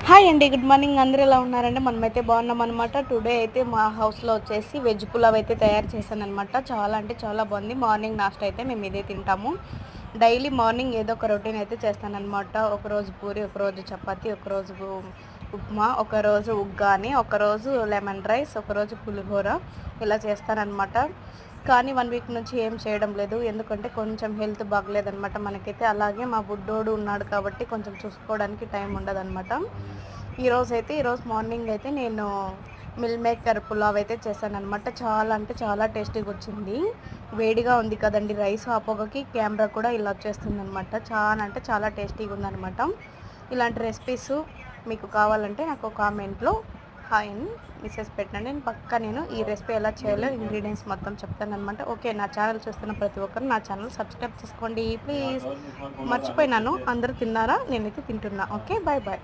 Hi అండి, good morning. అందరూ ఎలా ఉన్నారండి? మనమైతే బాగున్నాం అనమాట. టుడే అయితే మా హౌస్లో వచ్చేసి వెజ్ పులావ్ అయితే తయారు చేశాను అనమాట. చాలా అంటే చాలా బాగుంది. మార్నింగ్ నాస్ట్ అయితే మేము ఇదే తింటాము. డైలీ మార్నింగ్ ఏదో ఒక రొటీన్ అయితే చేస్తానన్నమాట. ఒకరోజు పూరి, ఒకరోజు చపాతి, ఒకరోజు ఉప్మా, ఒకరోజు ఉగ్గాని, ఒకరోజు లెమన్ రైస్, ఒకరోజు పులిహోర ఇలా చేస్తానన్నమాట. కానీ 1 వీక్ నుంచి ఏం చేయడం లేదు, ఎందుకంటే కొంచెం హెల్త్ బాగలేదనమాట మనకైతే. అలాగే మా బుడ్డోడు ఉన్నాడు కాబట్టి కొంచెం చూసుకోవడానికి టైం ఉండదన్నమాట. ఈరోజు మార్నింగ్ అయితే నేను మిల్ మేకర్ పులావ్ అయితే చేశానమాట. చాలా అంటే చాలా టేస్టీగా వచ్చింది. వేడిగా ఉంది కదండి రైస్, ఆ పొగకి కెమెరా కూడా ఇలా వచ్చేస్తుంది అనమాట. చాలా అంటే చాలా టేస్టీగా ఉందనమాట. ఇలాంటి రెసిపీస్ మీకు కావాలంటే నాకు కామెంట్లో హాయ్ అని మెసేజ్ పెట్టండి. నేను ఈ రెసిపీ ఎలా చేయాలో ఇంగ్రీడియంట్స్ మొత్తం చెప్తానమాట. ఓకే, నా ఛానల్ చూస్తున్న ప్రతి ఒక్కరు నా ఛానల్ సబ్స్క్రైబ్ చేసుకోండి ప్లీజ్. మర్చిపోయినాను, అందరూ తిన్నారా? నేనైతే తింటున్నా. Okay, bye bye.